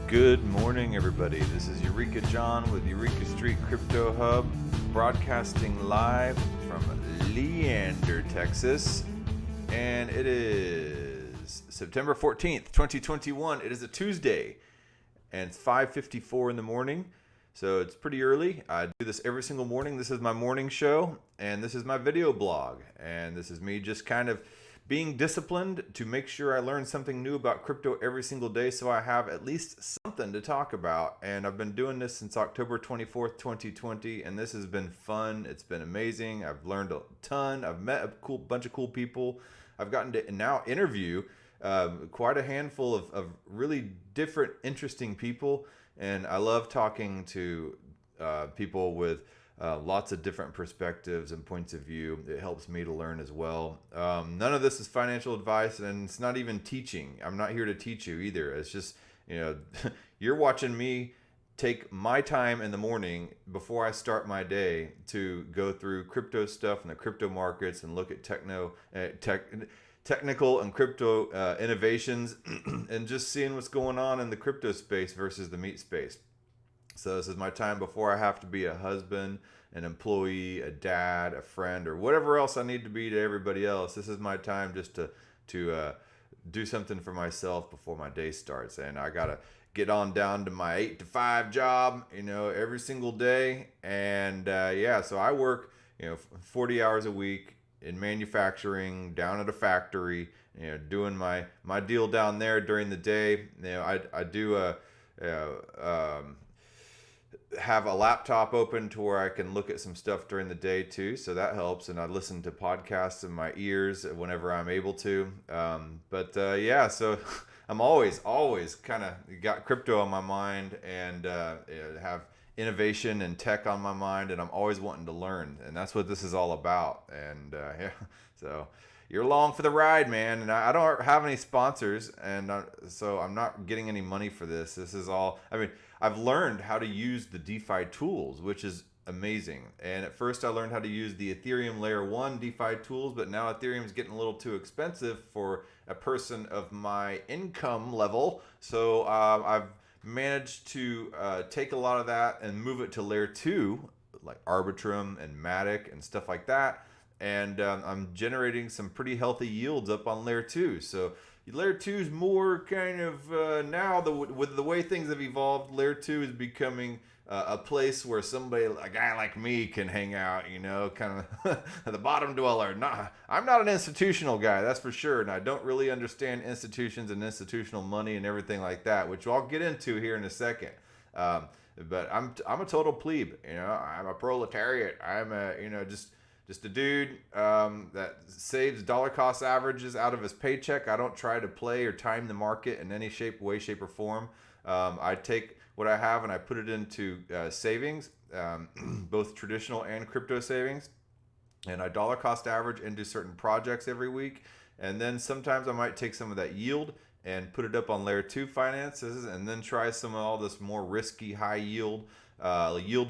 Good morning, everybody. This is Eureka John with Eureka Street Crypto Hub, broadcasting live from Leander, Texas. And it is September 14th, 2021. It is a Tuesday, and it's 5:54 in the morning. So it's pretty early. I do this every single morning. This is my morning show, and this is my video blog. And this is me just kind of being disciplined to make sure I learn something new about crypto every single day so I have at least something to talk about. And I've been doing this since October 24th, 2020, and this has been fun. It's been amazing. I've learned a ton. I've met a bunch of cool people. I've gotten to now interview quite a handful of really different, interesting people. And I love talking to people with lots of different perspectives and points of view. It helps me to learn as well. None of this is financial advice, and it's not even teaching. I'm not here to teach you either. It's just, you're watching me take my time in the morning before I start my day to go through crypto stuff and the crypto markets and look at technical and crypto innovations and just seeing what's going on in the crypto space versus the meat space. So this is my time before I have to be a husband, an employee, a dad, a friend, or whatever else I need to be to everybody else. This is my time just to do something for myself before my day starts. And I got to get on down to my 8 to 5 job, every single day. And so I work, 40 hours a week in manufacturing down at a factory, doing my deal down there during the day. I do have a laptop open to where I can look at some stuff during the day too, so that helps. And I listen to podcasts in my ears whenever I'm able to. So I'm always kind of got crypto on my mind and have innovation and tech on my mind, and I'm always wanting to learn, and that's what this is all about. And so you're along for the ride, man. And I don't have any sponsors, and so I'm not getting any money for this. This is all, I've learned how to use the DeFi tools, which is amazing. And at first I learned how to use the Ethereum layer 1 DeFi tools, but now Ethereum is getting a little too expensive for a person of my income level. So I've managed to take a lot of that and move it to layer 2, like Arbitrum and Matic and stuff like that. And I'm generating some pretty healthy yields up on layer 2. So layer 2 is more kind of now with the way things have evolved. Layer 2 is becoming a place where a guy like me can hang out, kind of the bottom dweller. I'm not an institutional guy, that's for sure, and I don't really understand institutions and institutional money and everything like that, which I'll get into here in a second. But I'm a total plebe, I'm a proletariat. I'm just a dude that saves dollar cost averages out of his paycheck. I don't try to play or time the market in any way, shape, or form. I take what I have and I put it into savings, both traditional and crypto savings. And I dollar cost average into certain projects every week. And then sometimes I might take some of that yield and put it up on layer 2 finances, and then try some of all this more risky high yield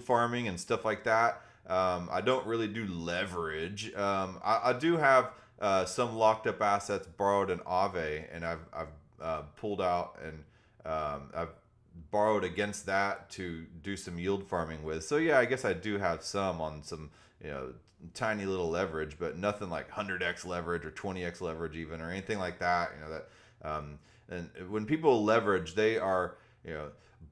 farming and stuff like that. I don't really do leverage. I do have some locked up assets borrowed in Aave, and I've pulled out and I've borrowed against that to do some yield farming with. So yeah, I guess I do have some on some tiny little leverage, but nothing like 100x leverage or 20x leverage even, or anything like that. And when people leverage, they are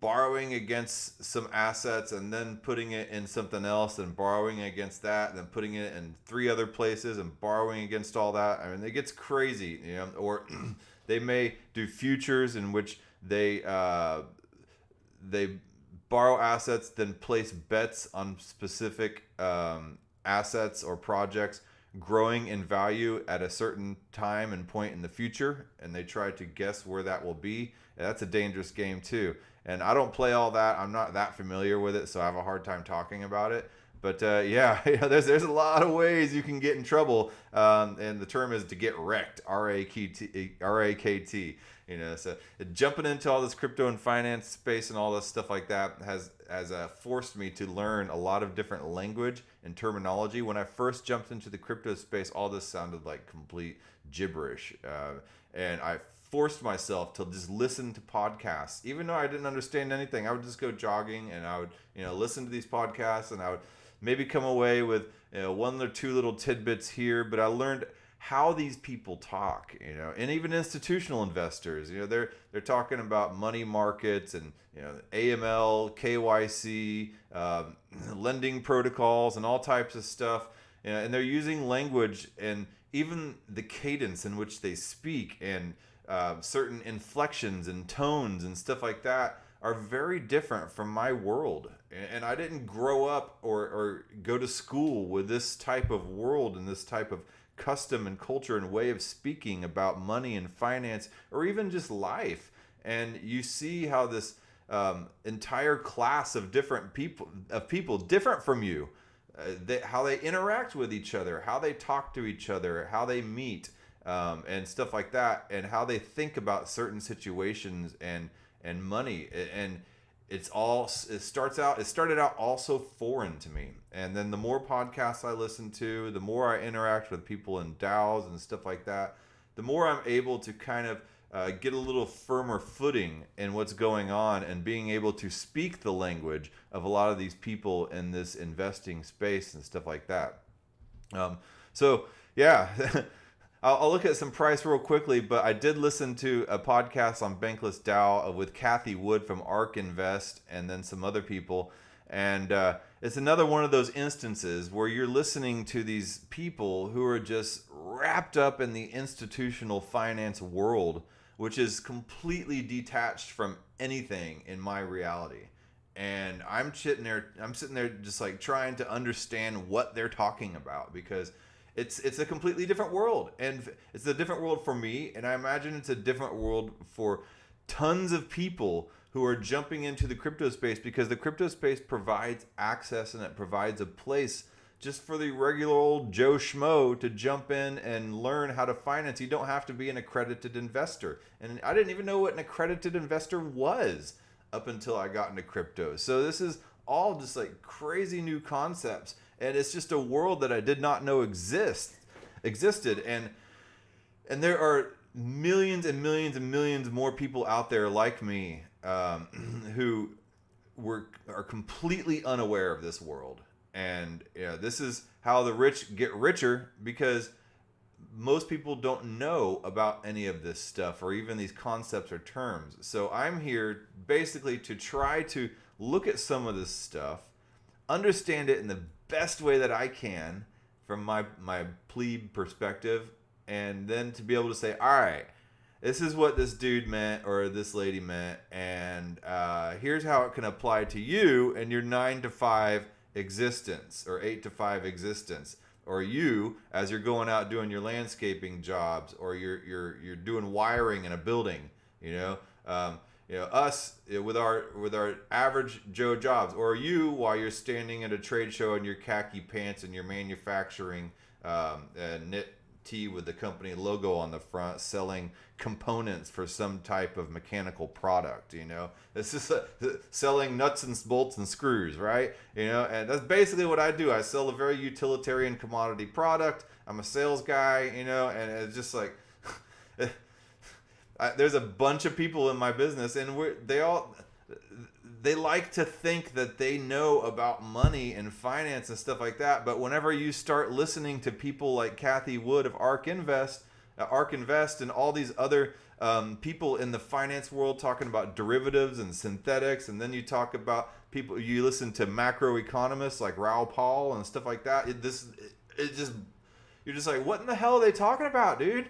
borrowing against some assets and then putting it in something else and borrowing against that and then putting it in 3 other places and borrowing against all that. It gets crazy, or they may do futures in which they borrow assets, then place bets on specific assets or projects growing in value at a certain time and point in the future, and they try to guess where that will be. And that's a dangerous game too. And I don't play all that. I'm not that familiar with it, so I have a hard time talking about it. But there's a lot of ways you can get in trouble. And the term is to get wrecked, R-A-K-T. So jumping into all this crypto and finance space and all this stuff like that has forced me to learn a lot of different language and terminology. When I first jumped into the crypto space, all this sounded like complete gibberish, and I forced myself to just listen to podcasts, even though I didn't understand anything. I would just go jogging and I would listen to these podcasts, and I would maybe come away with one or two little tidbits here, but I learned how these people talk, and even institutional investors, they're talking about money markets and AML, KYC, lending protocols, and all types of stuff, and they're using language and even the cadence in which they speak and certain inflections and tones and stuff like that are very different from my world. And I didn't grow up or go to school with this type of world and this type of custom and culture and way of speaking about money and finance, or even just life. And you see how this entire class of people different from you, how they interact with each other, how they talk to each other, how they meet, and stuff like that, and how they think about certain situations and money. And it started out all so foreign to me. And then the more podcasts I listen to, the more I interact with people in DAOs and stuff like that, the more I'm able to kind of get a little firmer footing in what's going on and being able to speak the language of a lot of these people in this investing space and stuff like that. So yeah, I'll look at some price real quickly, but I did listen to a podcast on Bankless DAO with Kathy Wood from ARK Invest and then some other people. And it's another one of those instances where you're listening to these people who are just wrapped up in the institutional finance world, which is completely detached from anything in my reality. And I'm sitting there just like trying to understand what they're talking about, because it's a completely different world, and it's a different world for me, and I imagine it's a different world for tons of people who are jumping into the crypto space, because the crypto space provides access and it provides a place just for the regular old Joe Schmo to jump in and learn how to finance. You don't have to be an accredited investor. And I didn't even know what an accredited investor was up until I got into crypto. So this is all just like crazy new concepts. And it's just a world that I did not know existed. And there are millions and millions and millions more people out there like me who are completely unaware of this world. And this is how the rich get richer, because most people don't know about any of this stuff or even these concepts or terms. So I'm here basically to try to look at some of this stuff, understand it in the best way that I can from my plebe perspective, and then to be able to say, all right, this is what this dude meant or this lady meant, and here's how it can apply to you and your 9 to 5 existence or 8 to 5 existence, or you as you're going out doing your landscaping jobs, or you're doing wiring in a building, us with our average Joe jobs, or you while you're standing at a trade show in your khaki pants and you're manufacturing a knit tee with the company logo on the front, selling components for some type of mechanical product. It's just selling nuts and bolts and screws, right? And that's basically what I do. I sell a very utilitarian commodity product. I'm a sales guy, and it's just like there's a bunch of people in my business, and they like to think that they know about money and finance and stuff like that. But whenever you start listening to people like Kathy Wood of ARK Invest, and all these other people in the finance world talking about derivatives and synthetics, and then you talk about you listen to macroeconomists like Raoul Paul and stuff like that. You're just like, what in the hell are they talking about, dude?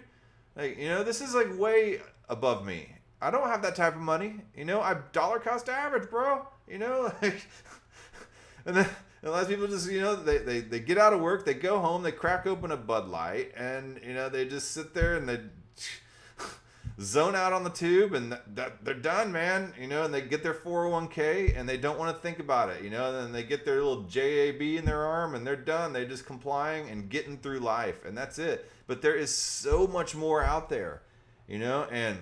Like, this is like way above me. I don't have that type of money. I'm dollar cost average, bro. Like, and then a lot of people just, they get out of work, they go home, they crack open a Bud Light, and they just sit there and zone out on the tube, and they're done, man. And they get their 401k, and they don't want to think about it. And then they get their little JAB in their arm, and they're done. They're just complying and getting through life, and that's it. But there is so much more out there, and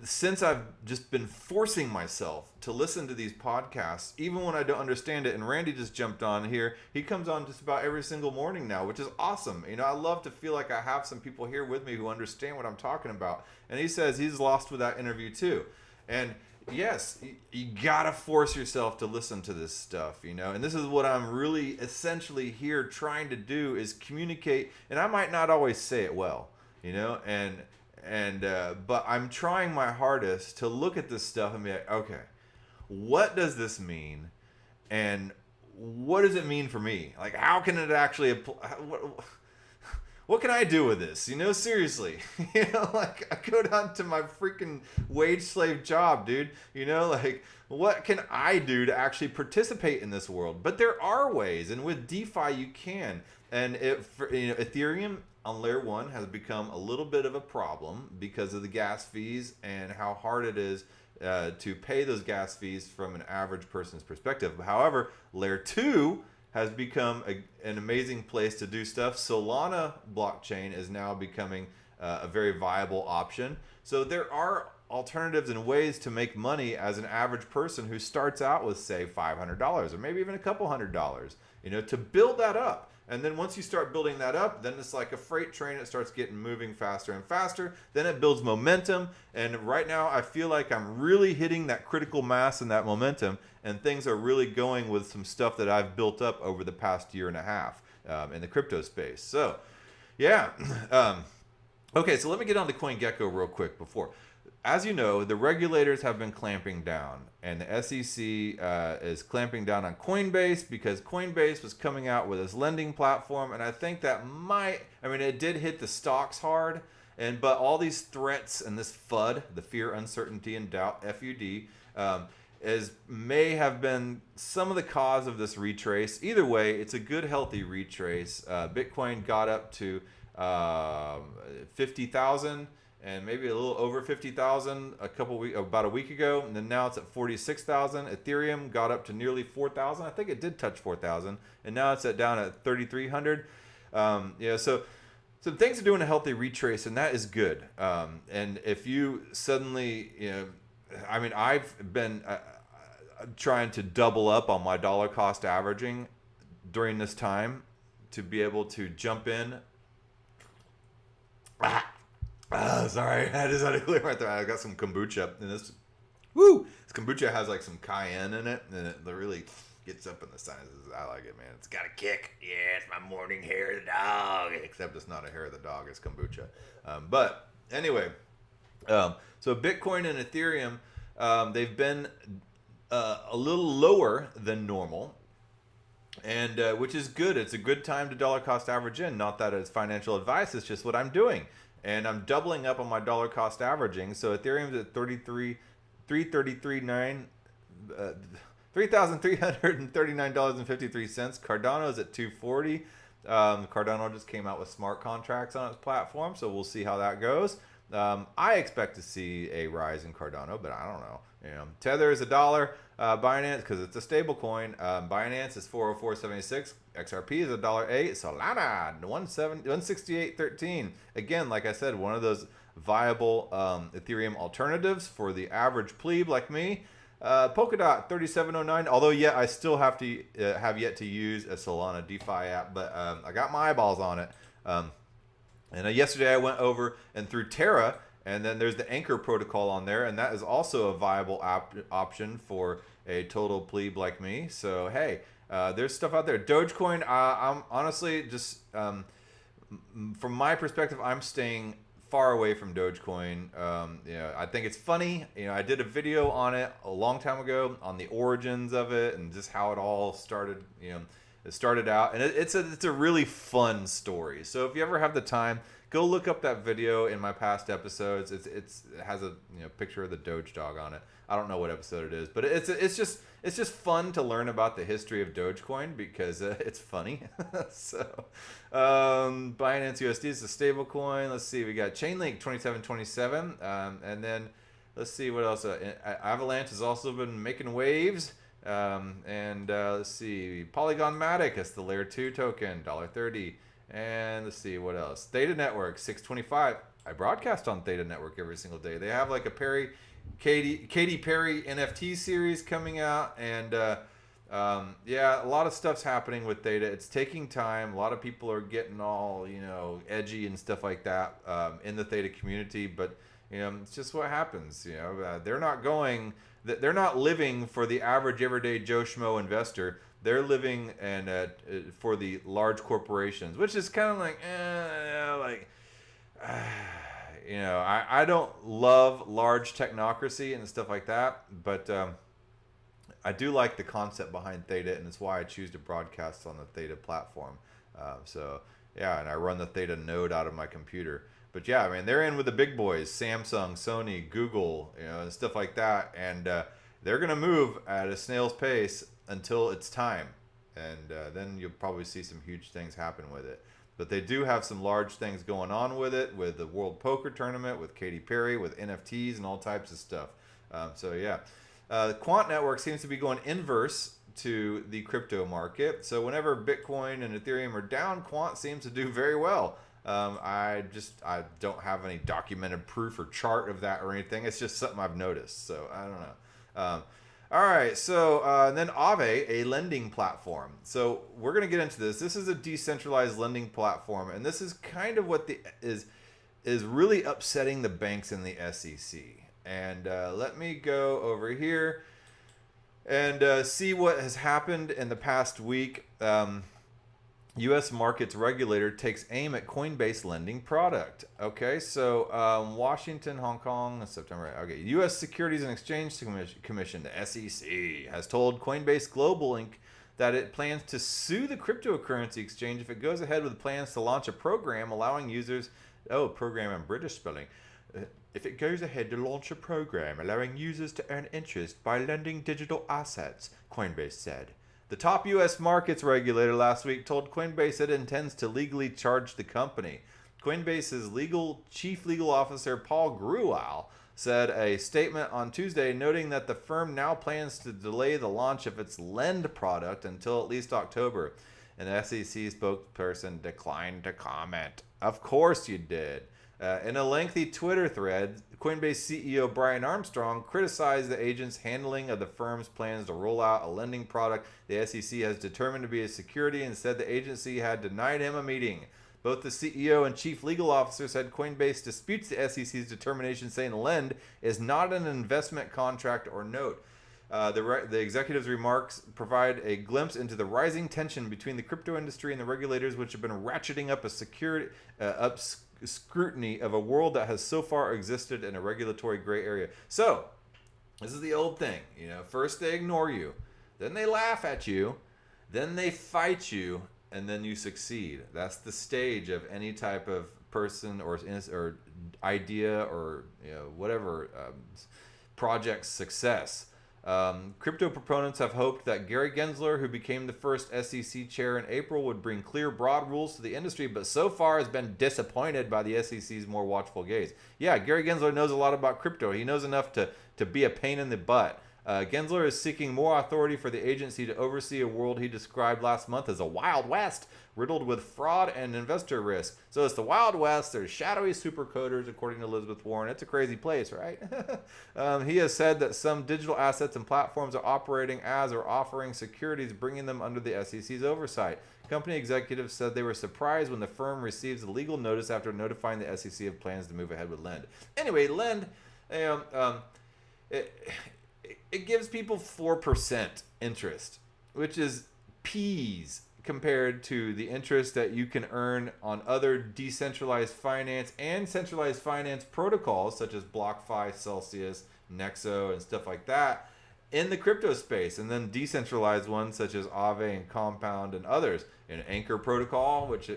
since I've just been forcing myself to listen to these podcasts, even when I don't understand it, and Randy just jumped on here. He comes on just about every single morning now, which is awesome. I love to feel like I have some people here with me who understand what I'm talking about. And he says he's lost with that interview too. And yes, you gotta force yourself to listen to this stuff, and this is what I'm really essentially here trying to do, is communicate. And I might not always say it well, but I'm trying my hardest to look at this stuff and be like, okay, what does this mean? And what does it mean for me? Like, how can it actually apply? What can I do with this? Seriously, like, I go down to my freaking wage slave job, dude. Like, what can I do to actually participate in this world? But there are ways, and with DeFi you can. And Ethereum on layer 1 has become a little bit of a problem because of the gas fees and how hard it is to pay those gas fees from an average person's perspective. However, layer 2 has become an amazing place to do stuff. Solana blockchain is now becoming a very viable option. So there are alternatives and ways to make money as an average person who starts out with, say, $500 or maybe even a couple $100, to build that up. And then once you start building that up, then it's like a freight train. It starts getting moving faster and faster. Then it builds momentum. And right now I feel like I'm really hitting that critical mass and that momentum. And things are really going with some stuff that I've built up over the past year and a half in the crypto space. So, yeah. Okay, so let me get on to CoinGecko real quick before. As you know, the regulators have been clamping down, and the SEC is clamping down on Coinbase because Coinbase was coming out with its lending platform, and I think that it did hit the stocks hard, but all these threats and this FUD, the fear, uncertainty, and doubt, FUD, may have been some of the cause of this retrace. Either way, it's a good, healthy retrace. Bitcoin got up to 50,000. And maybe a little over 50,000 about a week ago, and then now it's at 46,000. Ethereum got up to nearly 4,000. I think it did touch 4,000, and now it's down at 3,300. So things are doing a healthy retrace, and that is good. And if you suddenly, I've been trying to double up on my dollar cost averaging during this time to be able to jump in. Sorry, I just had to clear my throat. I got some kombucha, and this kombucha has like some cayenne in it, and it really gets up in the sinuses. I like it, man. It's got a kick. Yeah, it's my morning hair of the dog. Except it's not a hair of the dog. It's kombucha. But anyway, so Bitcoin and Ethereum, they've been a little lower than normal. And which is good. It's a good time to dollar cost average in. Not that it's financial advice. It's just what I'm doing. And I'm doubling up on my dollar cost averaging. So Ethereum's at $3,339.53. Cardano's at $240. Cardano just came out with smart contracts on its platform, so we'll see how that goes. I expect to see a rise in Cardano, but I don't know. Tether is $1. Binance, because it's a stable coin. Binance is 404.76. XRP is $1.08. Solana 168.13. Again, like I said, one of those viable Ethereum alternatives for the average plebe like me. Polkadot 37.09. Although I still have yet to use a Solana DeFi app, but I got my eyeballs on it. And yesterday I went over and through Terra. And then there's the Anchor protocol on there, and that is also a viable option for a total plebe like me. So, hey, there's stuff out there. Dogecoin, I'm honestly just, from my perspective, I'm staying far away from Dogecoin. I think it's funny. I did a video on it a long time ago on the origins of it and just how it all started, it started out. And it's a really fun story. So if you ever have the time, Go look up that video in my past episodes. It has a picture of the Doge dog on it. I don't know what episode it is, but it's just fun to learn about the history of Dogecoin because it's funny. So Binance USD is a stable coin. Let's see, we got Chainlink 2727, and then let's see what else. Avalanche has also been making waves. And let's see, Polygon Matic, that's the layer 2 token, $1.30. And let's see what else. Theta Network 625. I broadcast on Theta Network every single day. They have like a Katy Perry NFT series coming out, and yeah, a lot of stuff's happening with Theta. It's taking time. A lot of people are getting all edgy and stuff like that in the Theta community, but it's just what happens. They're not living for the average everyday Joe Schmo investor. They're living for the large corporations, which is kind of like, I don't love large technocracy and stuff like that, but I do like the concept behind Theta, and it's why I choose to broadcast on the Theta platform. So yeah, and I run the Theta node out of my computer. But yeah, I mean, they're in with the big boys, Samsung, Sony, Google, and stuff like that, and they're gonna move at a snail's pace until it's time, and then you'll probably see some huge things happen with it. But they do have some large things going on with it, with the World Poker Tournament, with Katy Perry, with NFTs and all types of stuff. So yeah, the Quant Network seems to be going inverse to the crypto market. So whenever Bitcoin and Ethereum are down, Quant seems to do very well. I don't have any documented proof or chart of that or anything. It's just something I've noticed. So I don't know. All right, so then Aave, a lending platform. So we're going to get into this. This is a decentralized lending platform, and this is kind of what is really upsetting the banks and the SEC. And let me go over here and see what has happened in the past week. U.S. markets regulator takes aim at Coinbase lending product. Okay, so Washington, Hong Kong, September. Okay, U.S. Securities and Exchange Commission, the SEC, has told Coinbase Global Inc. that it plans to sue the cryptocurrency exchange if it goes ahead with plans to launch a program allowing users. Program in British spelling. If it goes ahead to launch a program allowing users to earn interest by lending digital assets, Coinbase said. The top U.S. markets regulator last week told Coinbase it intends to legally charge the company. Coinbase's chief legal officer, Paul Grewal, said a statement on Tuesday noting that the firm now plans to delay the launch of its Lend product until at least October. An SEC spokesperson declined to comment. Of course you did. In a lengthy Twitter thread, Coinbase CEO Brian Armstrong criticized the agent's handling of the firm's plans to roll out a lending product the SEC has determined to be a security and said the agency had denied him a meeting. Both the CEO and chief legal officer said Coinbase disputes the SEC's determination, saying Lend is not an investment contract or note. The executive's remarks provide a glimpse into the rising tension between the crypto industry and the regulators, which have been ratcheting up scrutiny of a world that has so far existed in a regulatory gray area. So, this is the old thing. First they ignore you, then they laugh at you, then they fight you, and then you succeed. That's the stage of any type of person or idea or whatever project success. Crypto proponents have hoped that Gary Gensler, who became the first SEC chair in April, would bring clear, broad rules to the industry, but so far has been disappointed by the SEC's more watchful gaze. Yeah, Gary Gensler knows a lot about crypto. He knows enough to be a pain in the butt. Gensler is seeking more authority for the agency to oversee a world he described last month as a Wild West, riddled with fraud and investor risk. So it's the Wild West. There's shadowy supercoders, according to Elizabeth Warren. It's a crazy place, right? He has said that some digital assets and platforms are operating as or offering securities, bringing them under the SEC's oversight. Company executives said they were surprised when the firm receives a legal notice after notifying the SEC of plans to move ahead with Lend. Anyway, Lend, it gives people 4% interest, which is peas compared to the interest that you can earn on other decentralized finance and centralized finance protocols such as BlockFi, Celsius, Nexo, and stuff like that in the crypto space, and then decentralized ones such as Aave and Compound and others. An Anchor protocol, which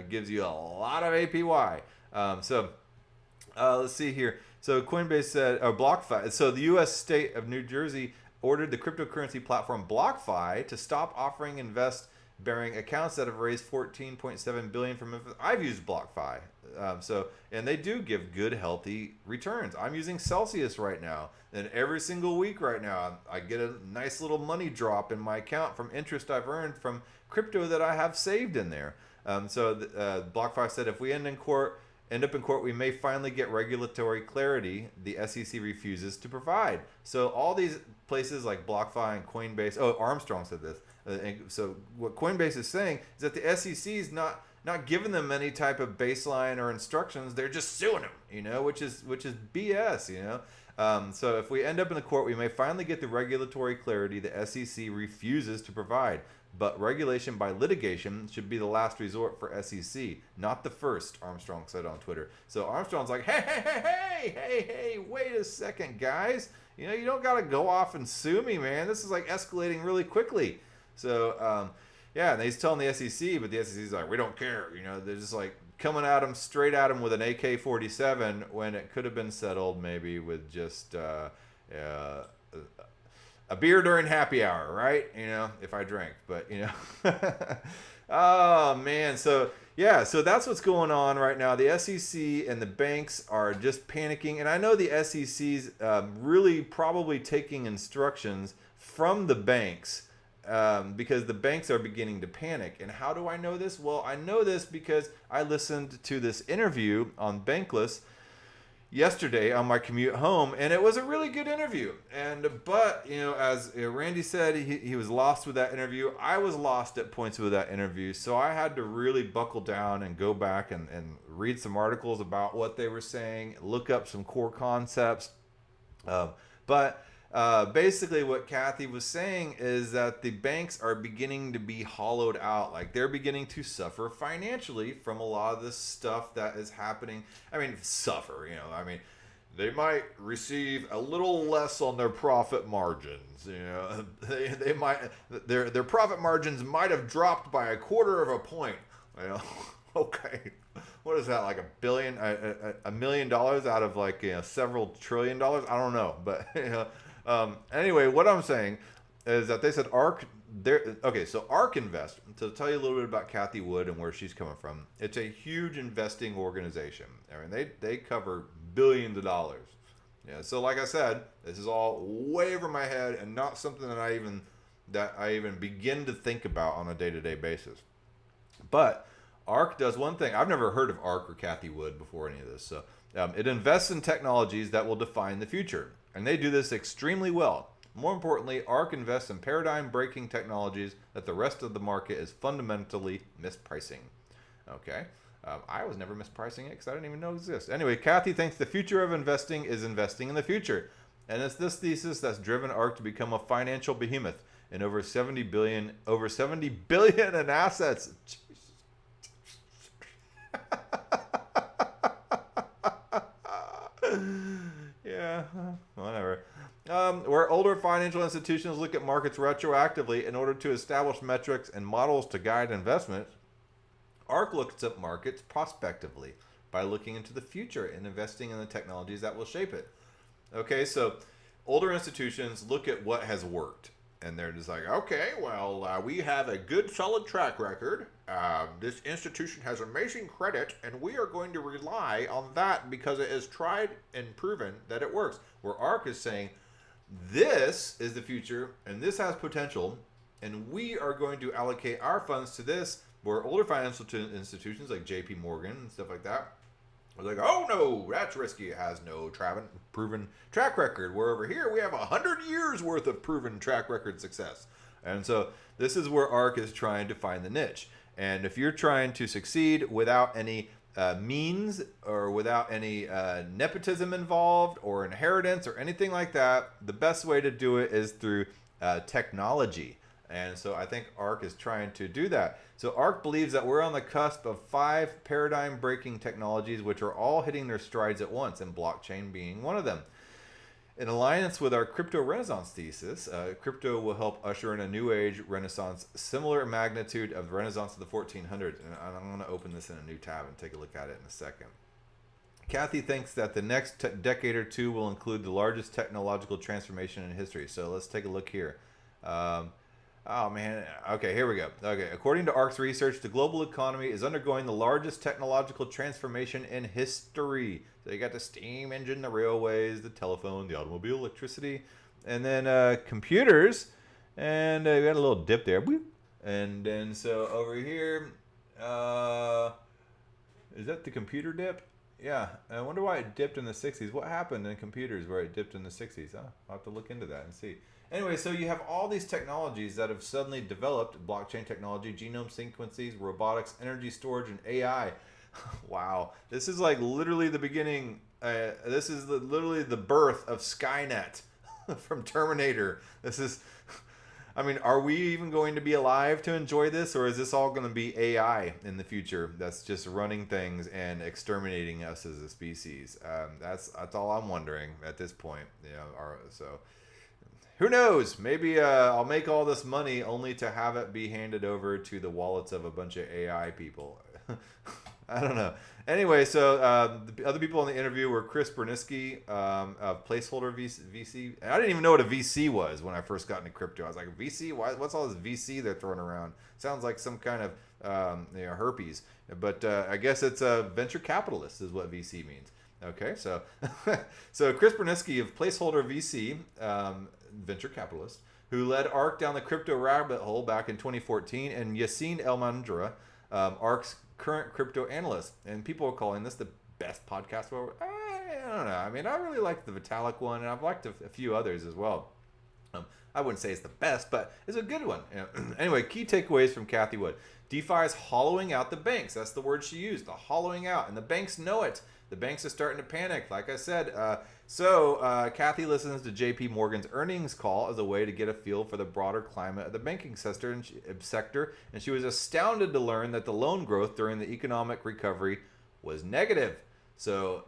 gives you a lot of APY. Let's see here. So Coinbase said, or BlockFi. So the U.S. state of New Jersey ordered the cryptocurrency platform BlockFi to stop offering invest-bearing accounts that have raised 14.7 billion from. I've used BlockFi, and they do give good, healthy returns. I'm using Celsius right now, and every single week right now, I get a nice little money drop in my account from interest I've earned from crypto that I have saved in there. BlockFi said if we end up in court, we may finally get regulatory clarity the SEC refuses to provide. So all these places like BlockFi and Coinbase, Armstrong said this. So what Coinbase is saying is that the SEC is not giving them any type of baseline or instructions. They're just suing them, which is BS, So if we end up in the court, we may finally get the regulatory clarity the SEC refuses to provide. But regulation by litigation should be the last resort for SEC, not the first, Armstrong said on Twitter. So Armstrong's like, hey, wait a second, guys. You don't got to go off and sue me, man. This is like escalating really quickly. So, and he's telling the SEC, but the SEC's like, we don't care. They're just like coming at him, straight at him with an AK-47 when it could have been settled maybe with just a beer during happy hour, right? If I drank, but oh man. So that's what's going on right now. The SEC and the banks are just panicking. And I know the SEC's really probably taking instructions from the banks because the banks are beginning to panic. And how do I know this? Well, I know this because I listened to this interview on Bankless yesterday on my commute home, and it was a really good interview. But as Randy said, he was lost with that interview. I was lost at points with that interview, so I had to really buckle down and go back and read some articles about what they were saying, look up some core concepts. Basically what Kathy was saying is that the banks are beginning to be hollowed out. Like they're beginning to suffer financially from a lot of this stuff that is happening. I mean, they might receive a little less on their profit margins. They might, their profit margins might have dropped by 1/4 point. Okay. What is that, like $1 million out of several $1 trillion? I don't know, but anyway, what I'm saying is that they said ARK. So ARK Invest. To tell you a little bit about Kathy Wood and where she's coming from, it's a huge investing organization. I mean, they cover billions of dollars. So like I said, this is all way over my head and not something that I even begin to think about on a day-to-day basis. But ARK does one thing. I've never heard of ARK or Kathy Wood before any of this. So it invests in technologies that will define the future. And they do this extremely well. More importantly, ARK invests in paradigm-breaking technologies that the rest of the market is fundamentally mispricing. Okay. I was never mispricing it because I didn't even know it exists. Anyway, Kathy thinks the future of investing is investing in the future. And it's this thesis that's driven ARK to become a financial behemoth in over 70 billion in assets. Yeah, whatever. Where older financial institutions look at markets retroactively in order to establish metrics and models to guide investments, ARK looks at markets prospectively by looking into the future and investing in the technologies that will shape it. Okay, so older institutions look at what has worked. And they're just like, okay, well, we have a good, solid track record. This institution has amazing credit, and we are going to rely on that because it is tried and proven that it works. Where ARK is saying, this is the future, and this has potential, and we are going to allocate our funds to this. Where older financial institutions like JP Morgan and stuff like that are like, oh no, that's risky. It has no proven track record. Where over here we have 100 years worth of proven track record success. And so this is where ARK is trying to find the niche. And if you're trying to succeed without any means or without any nepotism involved or inheritance or anything like that, the best way to do it is through technology. And so I think ARK is trying to do that. So ARK believes that we're on the cusp of 5 paradigm-breaking technologies which are all hitting their strides at once, and blockchain being one of them. In alliance with our crypto renaissance thesis, crypto will help usher in a new age renaissance, similar magnitude of the renaissance of the 1400s. And I'm going to open this in a new tab and take a look at it in a second. Kathy thinks that the next decade or two will include the largest technological transformation in history. So let's take a look here. Um, oh man. Okay, here we go. Okay, according to ARC's research, the global economy is undergoing the largest technological transformation in history. So you got the steam engine, the railways, the telephone, the automobile, electricity, and then computers. And we got a little dip there. Boop. And then so over here, is that the computer dip? Yeah, I wonder why it dipped in the 60s. What happened in computers where it dipped in the 60s? Huh? I'll have to look into that and see. Anyway, so you have all these technologies that have suddenly developed: blockchain technology, genome sequences, robotics, energy storage, and AI. Wow, this is like literally the beginning. This is literally the birth of Skynet from Terminator. This is, I mean, are we even going to be alive to enjoy this, or is this all going to be AI in the future that's just running things and exterminating us as a species? That's all I'm wondering at this point. So who knows? Maybe I'll make all this money only to have it be handed over to the wallets of a bunch of AI people. I don't know. Anyway, so the other people in the interview were Chris Berniski, of Placeholder VC. And I didn't even know what a VC was when I first got into crypto. I was like, VC? What's all this VC they're throwing around? Sounds like some kind of herpes. But I guess it's a venture capitalist is what VC means. Okay, so so Chris Berniski of Placeholder VC, venture capitalist, who led ARC down the crypto rabbit hole back in 2014, and Yassine El-Mandra, ARC's current crypto analyst. And people are calling this the best podcast ever. I don't know. I mean, I really like the Vitalik one, and I've liked a few others as well. I wouldn't say it's the best, but it's a good one. Anyway, key takeaways from Kathy Wood. DeFi is hollowing out the banks. That's the word she used, the hollowing out. And the banks know it. The banks are starting to panic, like I said. So Kathy listens to JP Morgan's earnings call as a way to get a feel for the broader climate of the banking sector, and she was astounded to learn that the loan growth during the economic recovery was negative. So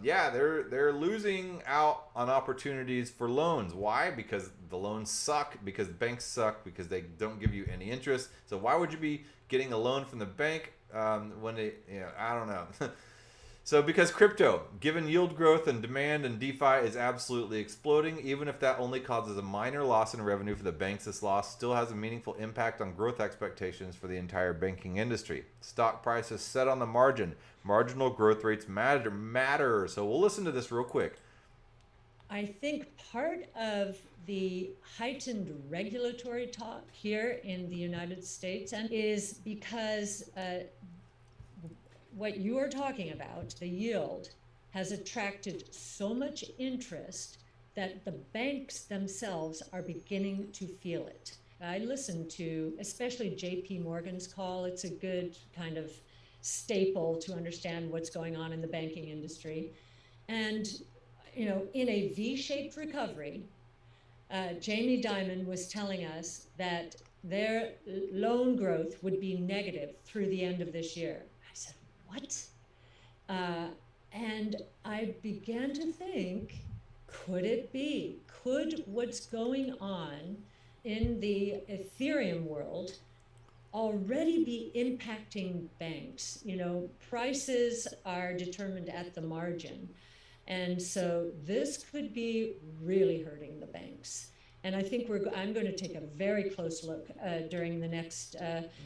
yeah, they're losing out on opportunities for loans. Why? Because the loans suck, because banks suck, because they don't give you any interest. So why would you be getting a loan from the bank when I don't know. So because crypto, given yield growth and demand and DeFi is absolutely exploding, even if that only causes a minor loss in revenue for the banks, this loss still has a meaningful impact on growth expectations for the entire banking industry. Stock prices set on the margin. Marginal growth rates matter. So we'll listen to this real quick. I think part of the heightened regulatory talk here in the United States is because what you are talking about, the yield, has attracted so much interest that the banks themselves are beginning to feel it. I listened to especially JP Morgan's call. It's a good kind of staple to understand what's going on in the banking industry. And, in a V-shaped recovery, Jamie Dimon was telling us that their loan growth would be negative through the end of this year. I said, what? And I began to think, could it be? Could what's going on in the Ethereum world already be impacting banks? Prices are determined at the margin. And so this could be really hurting the banks. And I think I'm going to take a very close look during the next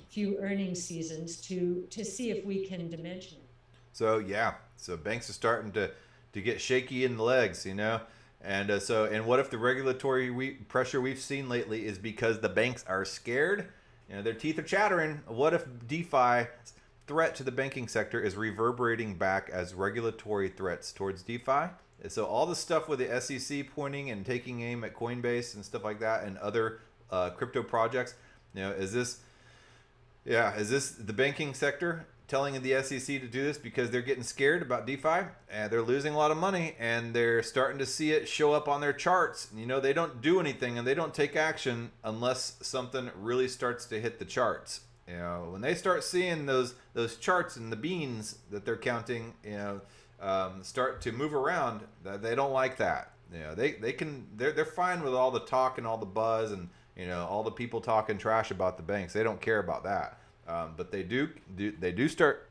few earnings seasons to see if we can dimension it. So yeah, so banks are starting to get shaky in the legs, and what if the regulatory pressure we've seen lately is because the banks are scared? Their teeth are chattering. What if DeFi threat to the banking sector is reverberating back as regulatory threats towards DeFi? So all the stuff with the SEC pointing and taking aim at Coinbase and stuff like that and other crypto projects, is this the banking sector telling the SEC to do this because they're getting scared about DeFi and they're losing a lot of money and they're starting to see it show up on their charts? They don't do anything and they don't take action unless something really starts to hit the charts. When they start seeing those charts and the beans that they're counting, start to move around, they don't like that. They're fine with all the talk and all the buzz and all the people talking trash about the banks. They don't care about that. But they do start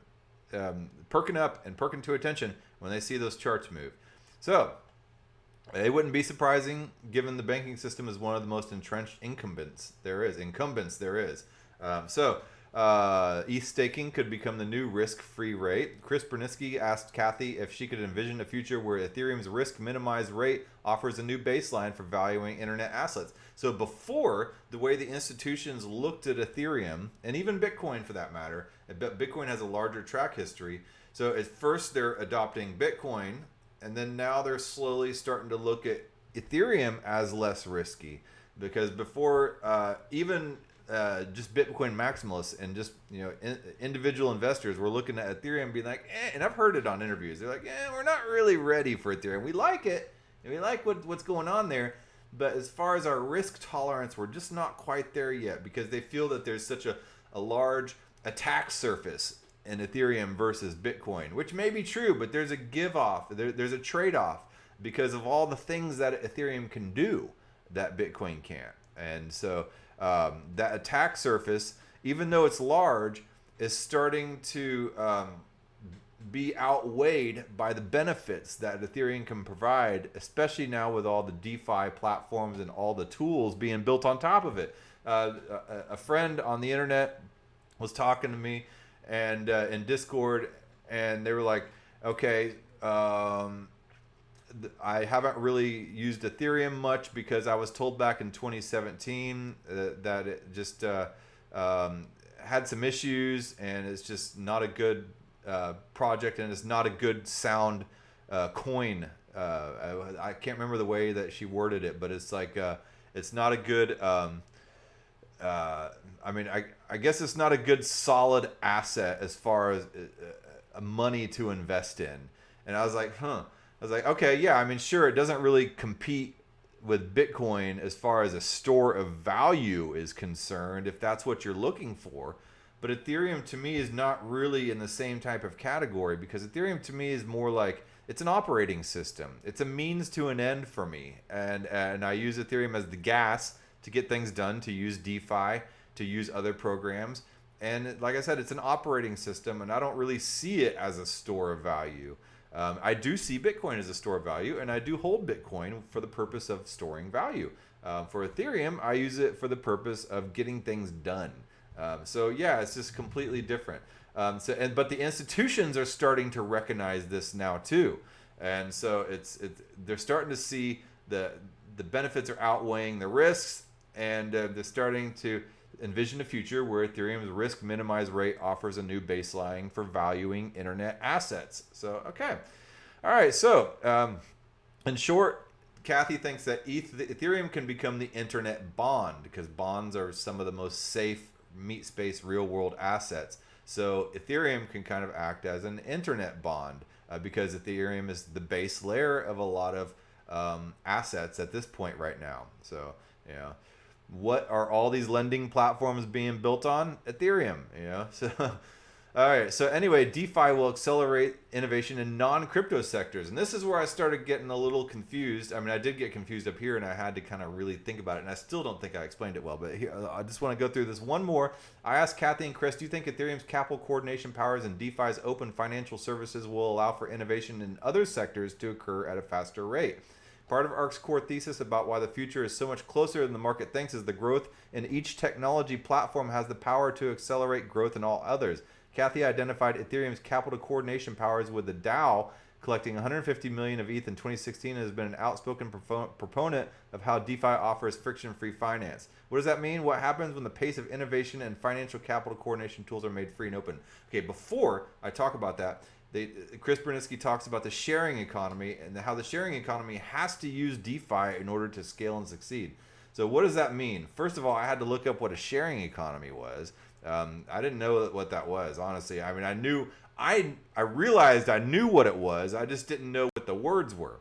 perking up and perking to attention when they see those charts move. So it wouldn't be surprising, given the banking system is one of the most entrenched incumbents there is. ETH staking could become the new risk-free rate. Chris Bernitzky asked Kathy if she could envision a future where Ethereum's risk-minimized rate offers a new baseline for valuing internet assets. So before, the way the institutions looked at Ethereum, and even Bitcoin for that matter, but Bitcoin has a larger track history. So at first they're adopting Bitcoin, and then now they're slowly starting to look at Ethereum as less risky. Because before, just Bitcoin maximalists and just individual investors were looking at Ethereum being like, and I've heard it on interviews. They're like, we're not really ready for Ethereum. We like it, and we like what's going on there, but as far as our risk tolerance, we're just not quite there yet, because they feel that there's such a large attack surface in Ethereum versus Bitcoin, which may be true, but there's a give off, there's a trade off because of all the things that Ethereum can do that Bitcoin can't. And so that attack surface, even though it's large, is starting to be outweighed by the benefits that Ethereum can provide, especially now with all the DeFi platforms and all the tools being built on top of it. A friend on the internet was talking to me and in Discord, and they were like, okay, I haven't really used Ethereum much because I was told back in 2017 that it just had some issues, and it's just not a good project, and it's not a good sound coin. I can't remember the way that she worded it, but it's like it's not a good I guess it's not a good solid asset as far as money to invest in. And I was like, okay, yeah, I mean, sure, it doesn't really compete with Bitcoin as far as a store of value is concerned, if that's what you're looking for. But Ethereum to me is not really in the same type of category, because Ethereum to me is more like, it's an operating system. It's a means to an end for me. And I use Ethereum as the gas to get things done, to use DeFi, to use other programs. And like I said, it's an operating system, and I don't really see it as a store of value. I do see Bitcoin as a store of value, and I do hold Bitcoin for the purpose of storing value. For Ethereum, I use it for the purpose of getting things done. So yeah, it's just completely different. But the institutions are starting to recognize this now too, and so they're starting to see the benefits are outweighing the risks, and they're starting to envision a future where Ethereum's risk minimized rate offers a new baseline for valuing internet assets. So, okay. All right. So, in short, Kathy thinks that Ethereum can become the internet bond, because bonds are some of the most safe meat space real world assets. So Ethereum can kind of act as an internet bond because Ethereum is the base layer of a lot of assets at this point right now. So, what are all these lending platforms being built on? Ethereum, So, all right. So anyway, DeFi will accelerate innovation in non-crypto sectors. And this is where I started getting a little confused. I mean, I did get confused up here, and I had to kind of really think about it. And I still don't think I explained it well. But here, I just want to go through this one more. I asked Kathy and Chris, do you think Ethereum's capital coordination powers and DeFi's open financial services will allow for innovation in other sectors to occur at a faster rate? Part of ARC's core thesis about why the future is so much closer than the market thinks is the growth in each technology platform has the power to accelerate growth in all others. Kathy identified Ethereum's capital coordination powers with the DAO collecting 150 million of ETH in 2016 and has been an outspoken proponent of how DeFi offers friction-free finance. What does that mean? What happens when the pace of innovation and financial capital coordination tools are made free and open? Okay, before I talk about that, Chris Bernitzky talks about the sharing economy and how the sharing economy has to use DeFi in order to scale and succeed. So what does that mean? First of all, I had to look up what a sharing economy was. I didn't know what that was, honestly. I mean, I realized I knew what it was. I just didn't know what the words were.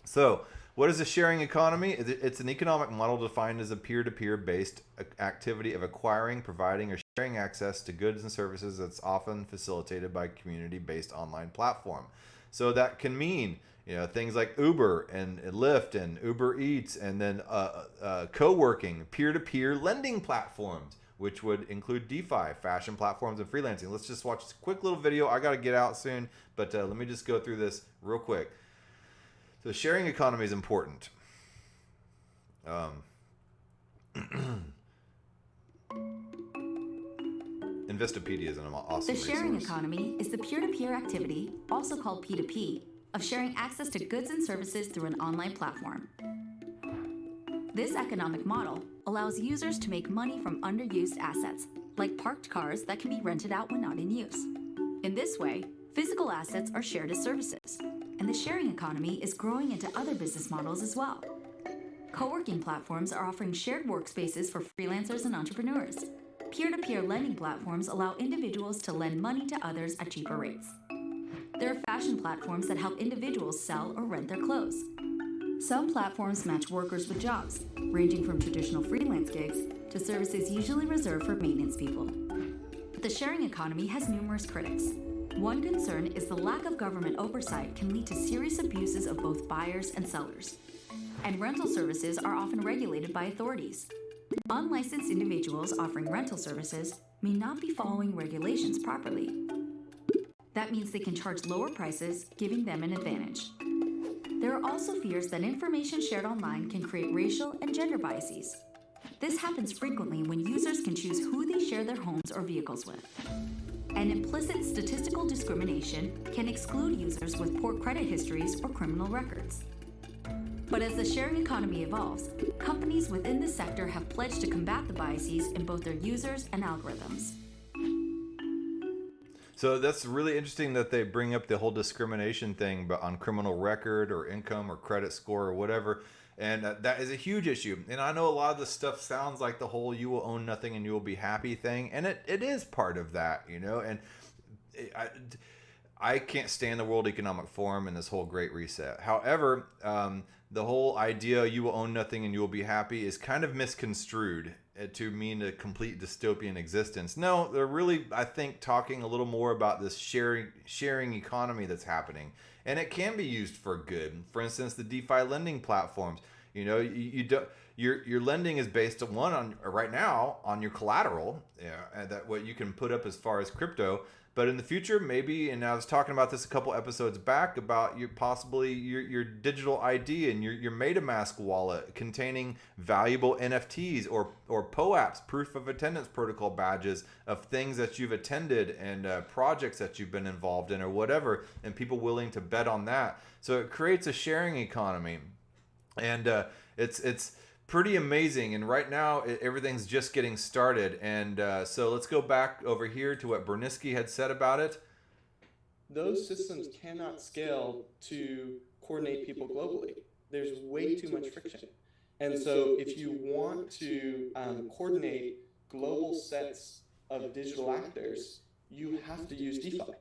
So what is a sharing economy? It's an economic model defined as a peer-to-peer based activity of acquiring, providing, or sharing access to goods and services that's often facilitated by a community-based online platform. So that can mean things like Uber and Lyft and Uber Eats, and then co-working, peer-to-peer lending platforms, which would include DeFi, fashion platforms, and freelancing. Let's just watch this quick little video. I got to get out soon, but let me just go through this real quick. So the sharing economy is important. Investopedia is an awesome The sharing resource. economy is the peer-to-peer activity, also called P2P, of sharing access to goods and services through an online platform. This economic model allows users to make money from underused assets, like parked cars that can be rented out when not in use. In this way, physical assets are shared as services, and the sharing economy is growing into other business models as well. Co-working platforms are offering shared workspaces for freelancers and entrepreneurs. Peer-to-peer lending platforms allow individuals to lend money to others at cheaper rates. There are fashion platforms that help individuals sell or rent their clothes. Some platforms match workers with jobs, ranging from traditional freelance gigs to services usually reserved for maintenance people. But the sharing economy has numerous critics. One concern is the lack of government oversight can lead to serious abuses of both buyers and sellers. And rental services are often regulated by authorities. Unlicensed individuals offering rental services may not be following regulations properly. That means they can charge lower prices, giving them an advantage. There are also fears that information shared online can create racial and gender biases. This happens frequently when users can choose who they share their homes or vehicles with. And implicit statistical discrimination can exclude users with poor credit histories or criminal records. But as the sharing economy evolves, companies within the sector have pledged to combat the biases in both their users and algorithms. So that's really interesting that they bring up the whole discrimination thing, but on criminal record or income or credit score or whatever. And that is a huge issue. And I know a lot of this stuff sounds like the whole you will own nothing and you will be happy thing. And it is part of that, you know. And I can't stand the World Economic Forum and this whole Great Reset. However, the whole idea you will own nothing and you will be happy is kind of misconstrued to mean a complete dystopian existence. No, they're really, I think, talking a little more about this sharing economy that's happening, and it can be used for good. For instance, the DeFi lending platforms. You know, you don't. Your lending is based on right now on your collateral, and that what you can put up as far as crypto. But in the future, maybe, and I was talking about this a couple episodes back about your digital ID and your MetaMask wallet containing valuable NFTs or POAPs, proof of attendance protocol badges of things that you've attended and projects that you've been involved in or whatever, and people willing to bet on that. So it creates a sharing economy, and it's pretty amazing. And right now everything's just getting started. And so let's go back over here to what Bernisky had said about it. Those systems cannot scale to coordinate people globally. There's way too much friction. And so if you want to coordinate global sets of digital actors, you have to use DeFi.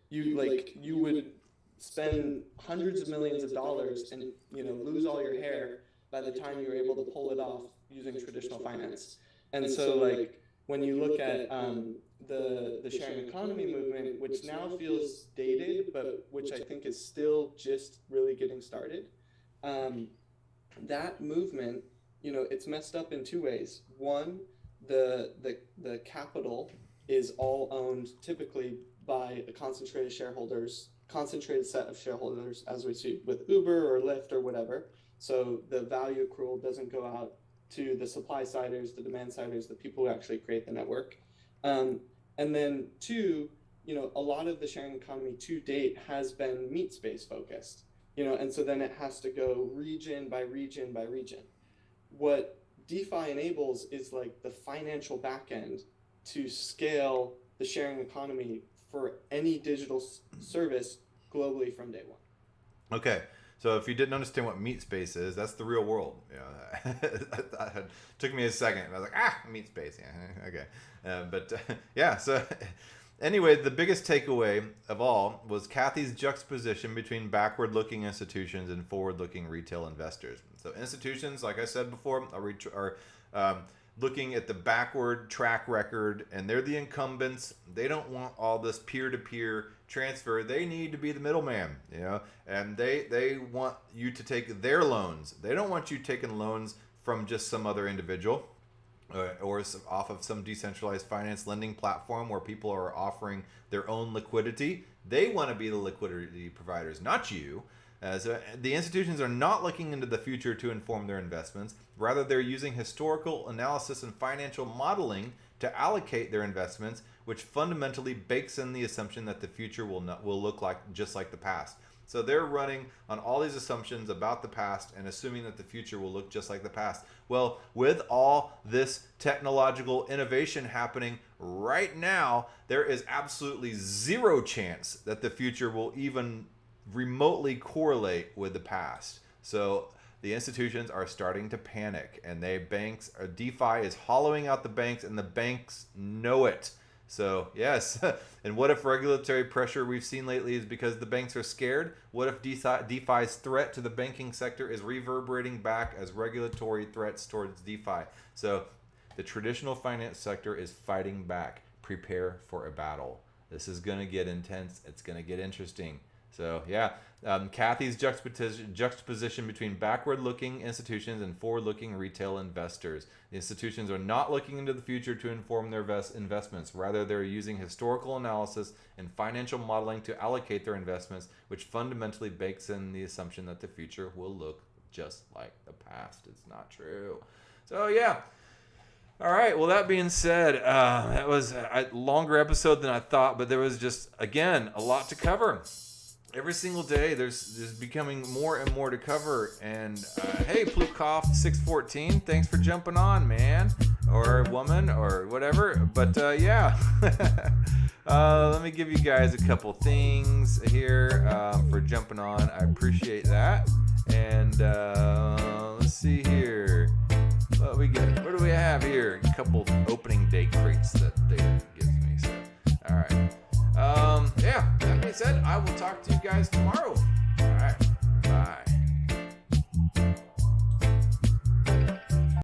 You would spend hundreds of millions of dollars and lose all your hair by the time you were able to pull it off using traditional finance. And so when you look at the sharing economy movement, which now feels dated, but which I think is still just really getting started, that movement, it's messed up in two ways. One, the capital is all owned typically by a concentrated set of shareholders, as we see with Uber or Lyft or whatever. So the value accrual doesn't go out to the supply siders, the demand siders, the people who actually create the network. And then two, a lot of the sharing economy to date has been meat space focused, and so then it has to go region by region by region. What DeFi enables is the financial backend to scale the sharing economy for any digital service globally from day one. Okay. So if you didn't understand what meat space is, that's the real world. Yeah, it took me a second. I was like, meat space. Yeah, okay. Yeah. So anyway, the biggest takeaway of all was Kathy's juxtaposition between backward-looking institutions and forward-looking retail investors. So institutions, like I said before, are looking at the backward track record, and they're the incumbents. They don't want all this peer-to-peer transfer. They need to be the middleman, and they want you to take their loans. They don't want you taking loans from just some other individual. or off of some decentralized finance lending platform where people are offering their own liquidity. They want to be the liquidity providers, not you. So the institutions are not looking into the future to inform their investments. Rather, they're using historical analysis and financial modeling to allocate their investments, which fundamentally bakes in the assumption that the future will look like just like the past. So they're running on all these assumptions about the past and assuming that the future will look just like the past. Well, with all this technological innovation happening right now, there is absolutely zero chance that the future will even remotely correlate with the past. So the institutions are starting to panic, and DeFi is hollowing out the banks, and the banks know it. So yes, and what if regulatory pressure we've seen lately is because the banks are scared? What if DeFi's threat to the banking sector is reverberating back as regulatory threats towards DeFi? So the traditional finance sector is fighting back. Prepare for a battle. This is going to get intense. It's going to get interesting. So yeah, Kathy's juxtaposition between backward-looking institutions and forward-looking retail investors. The institutions are not looking into the future to inform their investments. Rather, they're using historical analysis and financial modeling to allocate their investments, which fundamentally bakes in the assumption that the future will look just like the past. It's not true. So yeah. All right. Well, that being said, that was a longer episode than I thought, but there was just, again, a lot to cover. Every single day, there's becoming more and more to cover. And hey, Plukov 614, thanks for jumping on, man, or woman, or whatever. But yeah, let me give you guys a couple things here for jumping on. I appreciate that. And let's see here. What we got? What do we have here? A couple opening day crates that they gives me. So, all right. Yeah, that being said, I will talk to you guys tomorrow.